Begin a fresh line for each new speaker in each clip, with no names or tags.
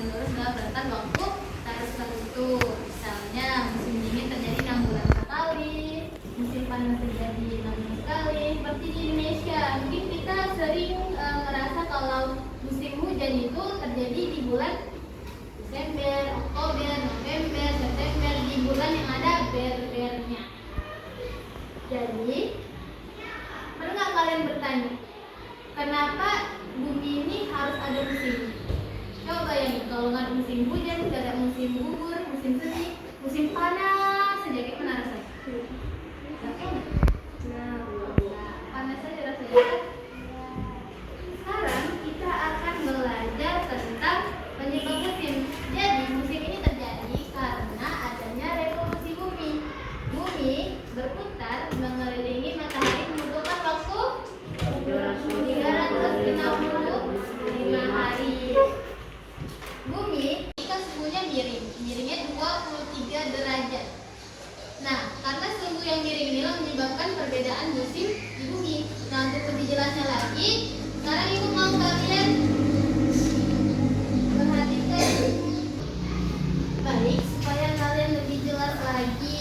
menerus dalam rentan waktu tertentu. Misalnya musim dingin terjadi 6 bulan sekali, musim panas terjadi 6 bulan sekali. Seperti di Indonesia, mungkin kita sering merasa kalau musim hujan itu terjadi di bulan Desember, Oktober, November, September, di bulan yang ada ber-bernya. Jadi, pernah nggak kalian bertanya, kenapa bumi ini harus ada musim? Coba bayangin, kalau nggak ada musim hujan, nggak ada musim gugur, musim semi, musim panas saja, kayak mana rasanya? Panas saja rasanya kan? Sekarang kita akan belajar tentang penyebab musim. Jadi musim ini terjadi karena adanya revolusi bumi. Bumi berputar mengelilingi matahari membutuhkan waktu 365 hari. Bumi jika suhunya miring, miringnya 23 derajat. Nah, karena suhu yang miring inilah menyebabkan perbedaan musim di bumi. Nah, untuk lebih jelasnya lagi, sekarang ibu mau kalian perhatikan baik supaya kalian lebih jelas lagi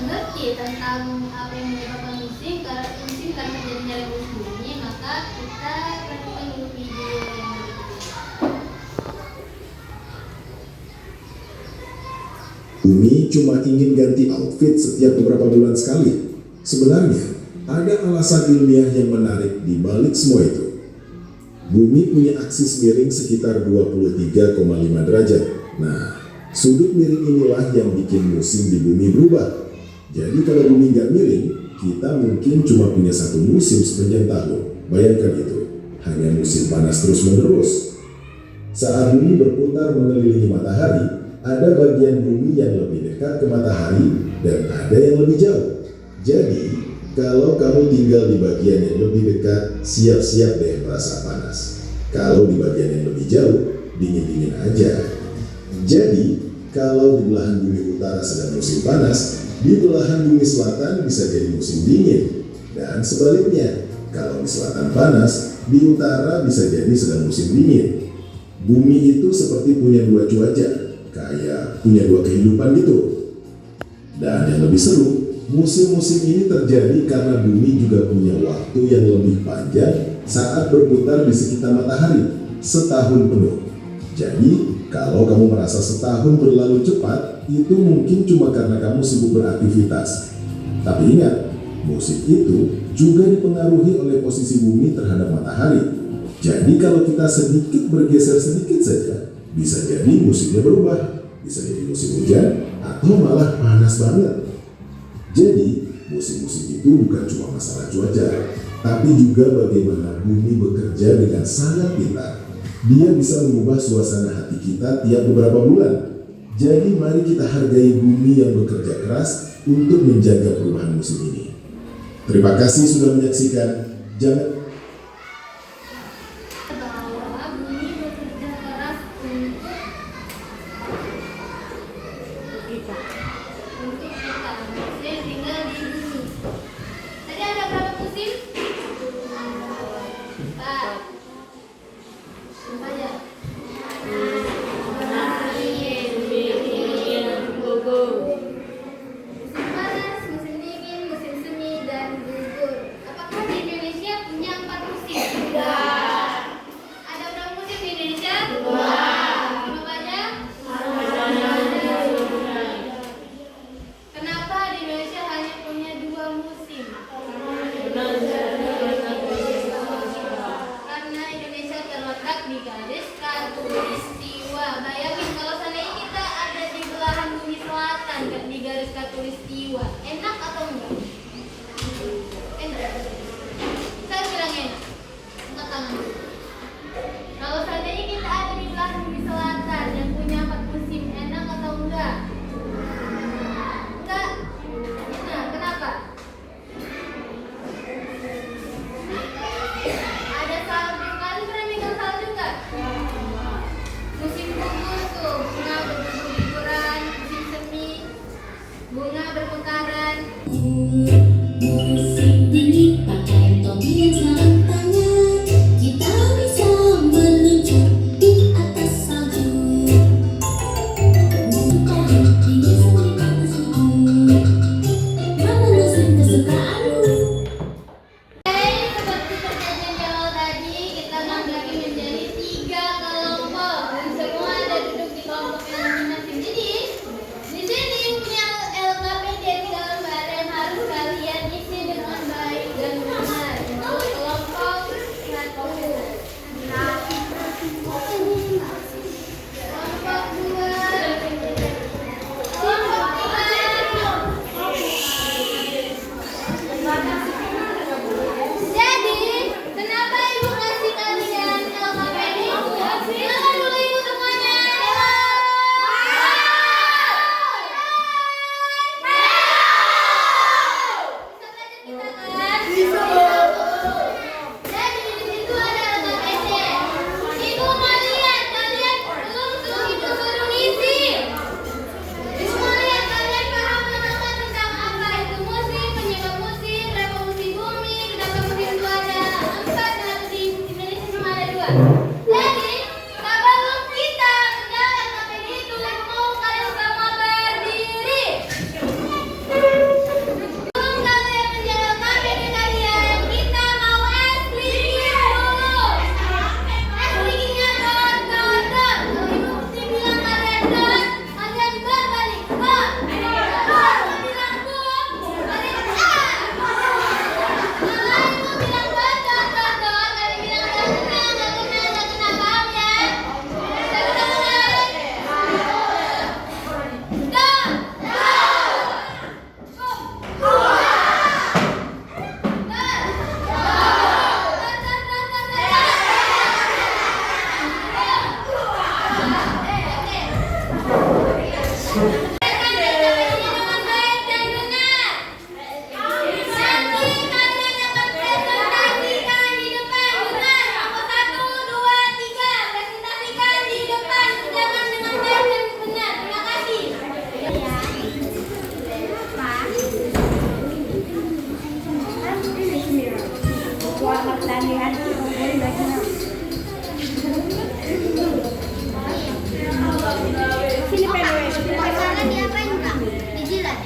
mengerti tentang apa yang menyebabkan musim karena terjadinya revolusi bumi. Maka kita lakukan dulu video yang berikut.
Bumi cuma ingin ganti outfit setiap beberapa bulan sekali. Sebenarnya, ada alasan ilmiah yang menarik di balik semua itu. Bumi punya aksis miring sekitar 23,5 derajat. Nah, sudut miring inilah yang bikin musim di bumi berubah. Jadi kalau bumi nggak miring, kita mungkin cuma punya satu musim sepanjang tahun. Bayangkan itu, hanya musim panas terus-menerus. Saat bumi berputar mengelilingi matahari, ada bagian bumi yang lebih dekat ke matahari dan ada yang lebih jauh. Jadi, kalau kamu tinggal di bagian yang lebih dekat, siap-siap deh merasa panas. Kalau di bagian yang lebih jauh, dingin-dingin aja. Jadi, kalau di belahan bumi utara sedang musim panas, di belahan bumi selatan bisa jadi musim dingin. Dan sebaliknya, kalau di selatan panas, di utara bisa jadi sedang musim dingin. Bumi itu seperti punya dua cuaca, kayak punya dua kehidupan gitu. Dan yang lebih seru, musim-musim ini terjadi karena bumi juga punya waktu yang lebih panjang saat berputar di sekitar matahari, setahun penuh. Jadi, kalau kamu merasa setahun berlalu cepat, itu mungkin cuma karena kamu sibuk beraktivitas. Tapi ingat, musim itu juga dipengaruhi oleh posisi bumi terhadap matahari. Jadi kalau kita sedikit bergeser sedikit saja, bisa jadi musimnya berubah. Bisa jadi musim hujan atau malah panas banget. Jadi, musim-musim itu bukan cuma masalah cuaca, tapi juga bagaimana bumi bekerja dengan sangat pintar. Dia bisa mengubah suasana hati kita tiap beberapa bulan. Jadi mari kita hargai bumi yang bekerja keras untuk menjaga perubahan musim ini. Terima kasih sudah menyaksikan. Jangan
Bahwa bumi bekerja keras untuk kita manusia yang tinggal di bumi. Tadi ada berapa musim? 4. Apa aja? Musim panas, musim dingin, musim semi, dan gugur. Apakah di Indonesia punya 4 musim? Tidak. Ada berapa musim di Indonesia? 2. Apa aja? Kenapa di Indonesia hanya punya 2 musim? Karena Indonesia terletak di garis khatulistiwa. Bayangin kalau seandainya kita ada di belahan bumi selatan, di garis khatulistiwa, enak atau enggak? Enak. Saya bilang enak. Angkat tangan dulu. Kalau seandainya kita ada di belahan bumi selatan yang punya 4 musim, enak atau enggak? Enggak. Enak. Kenapa? Ada salju. Kalian pernah megang salju nggak? Musim gugur tuh, bunga berguguran, musim semi, bunga bermekaran. dengan baik dan benar. Nanti kalian akan presentasikan di depan. Benar. Aku 1, 2, 3. Presentasikan di depan. Kerjakan dengan baik dan benar. Terima kasih. Makanan diapain, Kak? Dijilat.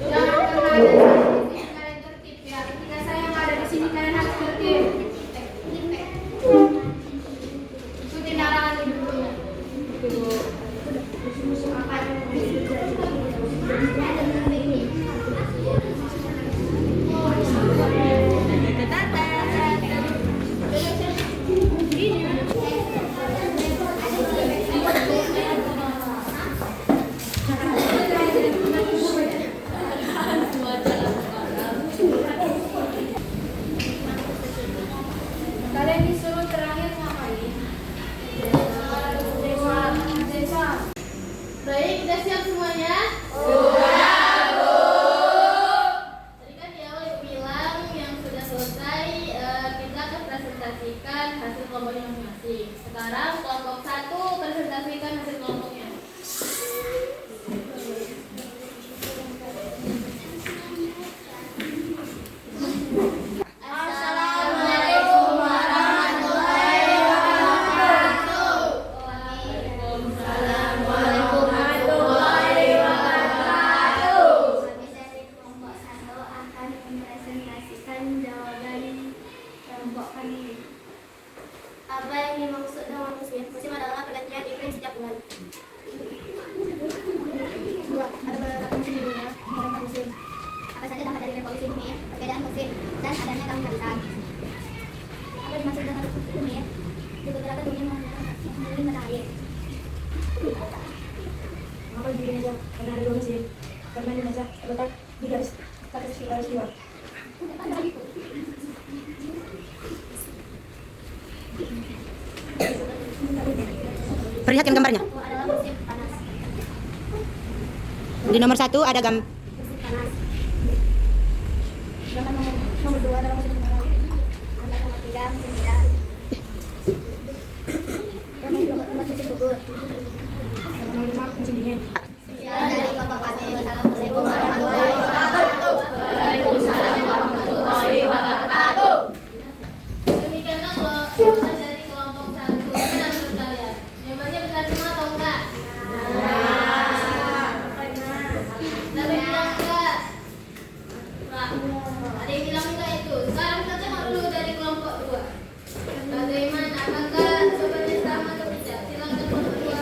Jangan kalian tertib ya. Ketika saya yang ada di sini kalian harus tertib. Ikuti larangan ibunya. Kalian disuruh terakhir ngapain? Baik, udah siap semuanya? Tadi kan di awal Ibu bilang yang sudah selesai kita akan presentasikan hasil kelompoknya masing-masing. Sekarang kelompok 1 presentasikan hasil kelompoknya. Assalamualaikum warahmatullahi wabarakatuh. Waalaikumsalam warahmatullahi wabarakatuh.
Kami dari kelompok 1 akan mempresentasikan jawaban kelompok kami. Apa yang dimaksud dengan musim? Musim adalah pergantian iklim setiap bulan. Ada beberapa musim di dunia, beberapa musim. Apa saja dapat dari revolusi bumi, perbedaan musim, dan adanya keangkatan. Apa dimaksud dengan bumi? Di beberapa dunia mengelilingi matahari.
Maka di Indonesia karena ada 2 musim, karena Indonesia terletak di garis khatulistiwa.
Perlihatkan gambarnya.
Itu adalah musim panas.
Di nomor 1 ada
Musim panas. Sedangkan nomor 2 adalah musim kemarau. Sedangkan nomor 3 musim hujan. Dan nomor 4 musim gugur.
Nomor 5 musim dingin.
Sekian dari kelompok kami. Assalamualaikum warahmatullahi wabarakatuh.
Demikianlah jawaban dari kelompok 1. Benar menurut kalian? Jawabannya benar semua atau enggak? Ada yang bilang enggak? Enggak. Ada yang bilang enggak itu. Sekarang kita tengok dulu dari kelompok 2. Bagaimana? Apakah jawabannya sama atau tidak? Silakan kelompok 2.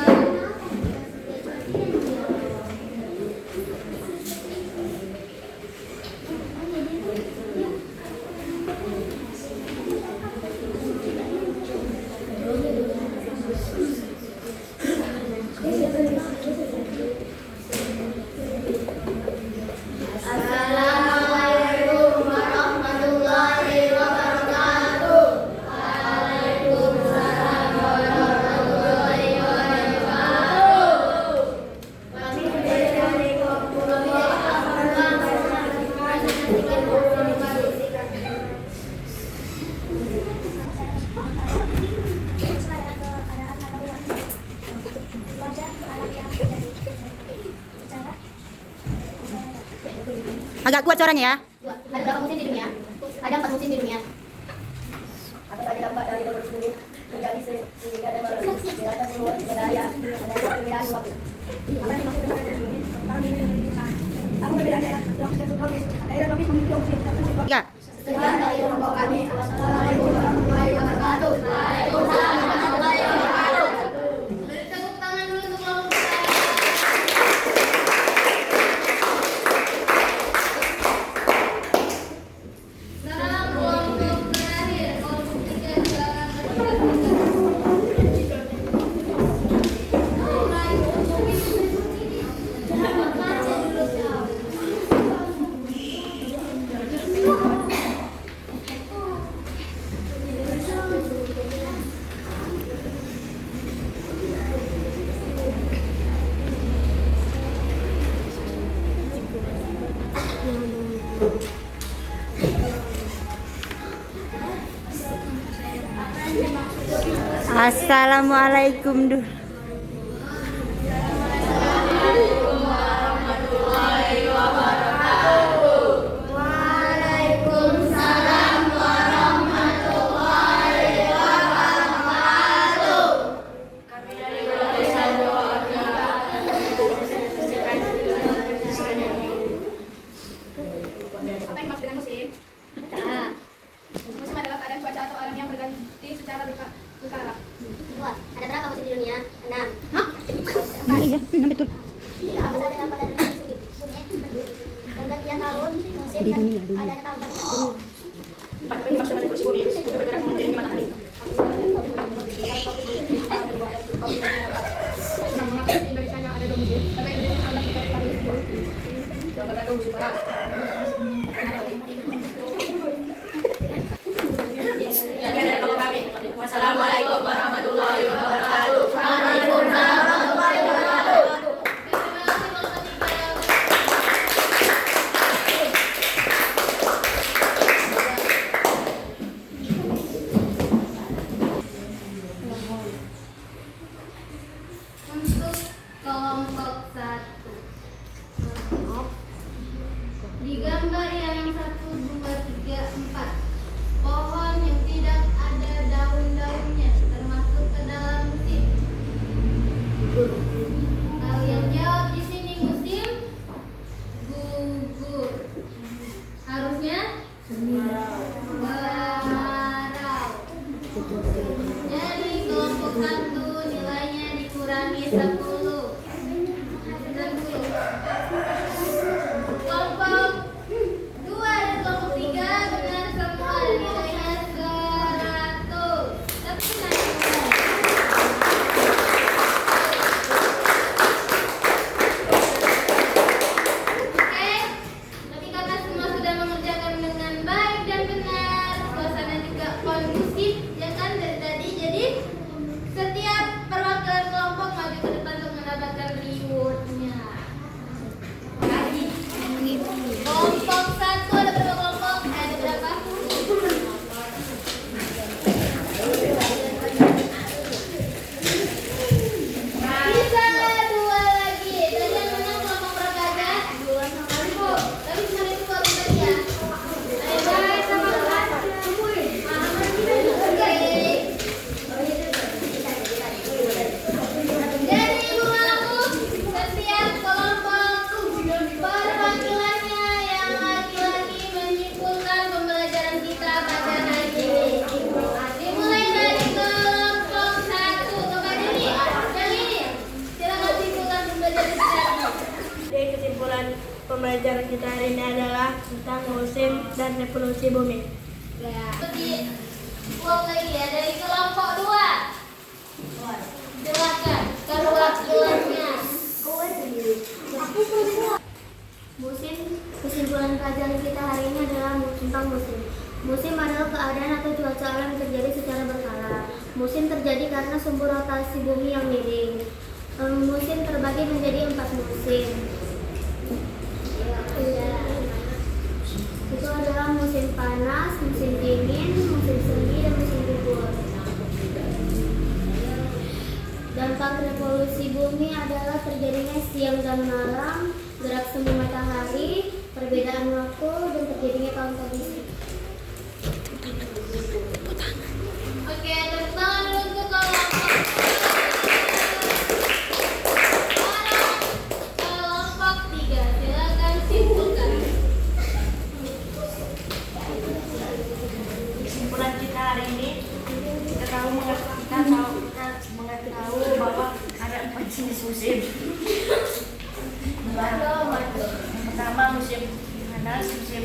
Assalamualaikum warahmatullahi wabarakatuh. Waalaikumsalam warahmatullahi wabarakatuh. Kami dari kelompok
agak kuat suaranya ya.
Ada berapa musim di dunia? Ada 4 musim di dunia. Apa saja dampak dari revolusi bumi menjadi sehingga ada perbedaan suhu, daya, ada perbedaan waktu. Apa yang dimaksud dengan perbedaan bumi? Apa perbedaan daerah tropis? Daerah tropis memiliki musim tertentu.
3.
Sekian dari kelompok kami. Assalamualaikum warahmatullahi wabarakatuh. Waalaikumsalam warahmatullahi wabarakatuh.
Beri tepuk tangan dulu untuk kelompok 1. Sekarang kelompok terakhir, kelompok 3 silakan berpresentasi.
Assalamualaikum dulu.
Apa yang dimaksud dengan musim? Musim adalah keadaan cuaca atau alam yang berganti secara berkala. Ada berapa musim di dunia? 6.
Iya, betul.
Apa saja yang pada dunia musim? Pergantian tahun, musim,
Di dunia.
adanya tahun baru.
Apa yang dimaksud dengan musim bumi? Itu bergerak mengelilingi matahari. Indonesia yang ada 2 musim. Karena Indonesia ada 3 tahun. Yang berada musim barat. Wassalamualaikum warahmatullahi wabarakatuh.
Untuk kelompok 1. Di gambar yang 1, 2, 3, 4. Pohon yang tidak ada daun-daunnya termasuk ke dalam musim. Kalian jawab di sini musim gugur. Harusnya kemarau. Jadi kelompok 1 nilainya dikurangi 10. Kelompok 2 dan kelompok 3 benar semua dan nilainya 100. Tapi oke, ketika kalian semua sudah mengerjakan dengan baik dan benar, suasana juga kondusif, ya kan dari tadi. Jadi setiap perwakilan kelompok maju ke depan untuk mendapatkan rewardnya. Kelompok 1 ada berapa kelompok? Ada berapa? Bisa 2 lagi. Tadi yang menang kelompok berapa aja? 2 sama 1. Tapi cuma itu baru tadi ya. Ayo guys, sama jadi ibu aku setiap kelompok perwakilannya yang laki-laki menyimpulkan pembelajaran kita pada hari ini. Dimulai dari kelompok 1. Kepada ini, yang ini. Silakan simpulkan pembelajaran kita.
Jadi kesimpulan pembelajaran kita hari ini adalah tentang musim dan revolusi bumi.
Ya. Seperti ulang lagi ya dari kelompok 2. Silakan perwakilannya.
Musim, kesimpulan pelajaran kita hari ini adalah tentang musim. Musim adalah keadaan atau cuaca alam yang terjadi secara berkala. Musim terjadi karena sumber rotasi bumi yang miring. Musim terbagi menjadi 4 musim. Itu adalah musim panas, musim dingin, musim semi, dan musim gugur. Dampak revolusi bumi adalah terjadinya siang dan malam, gerak semu matahari, perbedaan waktu, dan terjadinya tahun kondisi.
Oke, tepuk tangan dulu untuk kelompok. Sekarang kelompok 3. Silakan simpulkan.
Kesimpulan kita hari ini kita tahu bahwa ada 4 jenis musim. Yang pertama musim panas, musim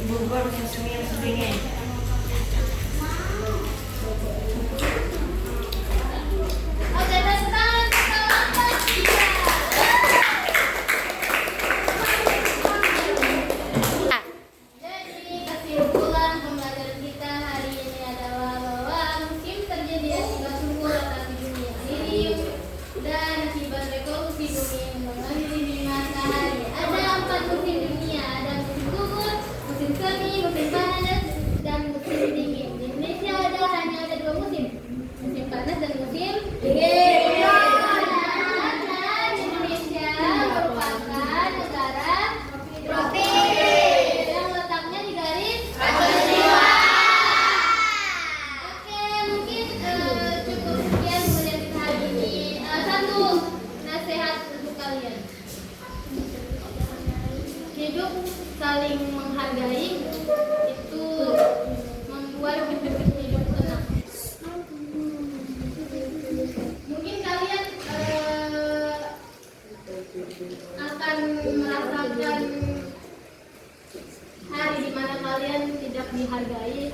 gugur, musim semi, musim dingin.
Oke, tepuk tangan untuk kelompok 3. Jadi kesimpulan pembelajaran kita hari ini adalah bahwa musim terjadi akibat sumber rotasi bumi yang miring.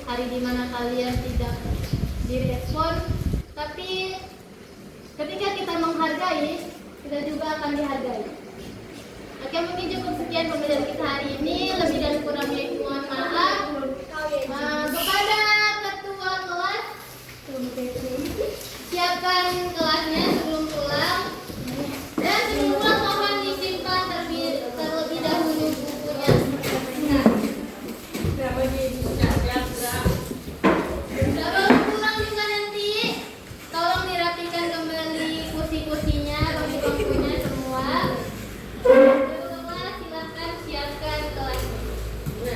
hari dimana kalian tidak direspon, tapi ketika kita menghargai, kita juga akan dihargai. Oke, mungkin cukup sekian pembelajaran kita hari ini. Lebih dan kurangnya mohon maaf. Kepada ketua kelas, siapkan kelasnya sebelum pulang. Dan sebelum pulang mohon disimpan terlebih dahulu bukunya. Sebelum pulang juga nanti tolong dirapikan kembali kursi-kursinya, bangku-bangkunya semua. Kelas silakan siapkan kelasnya.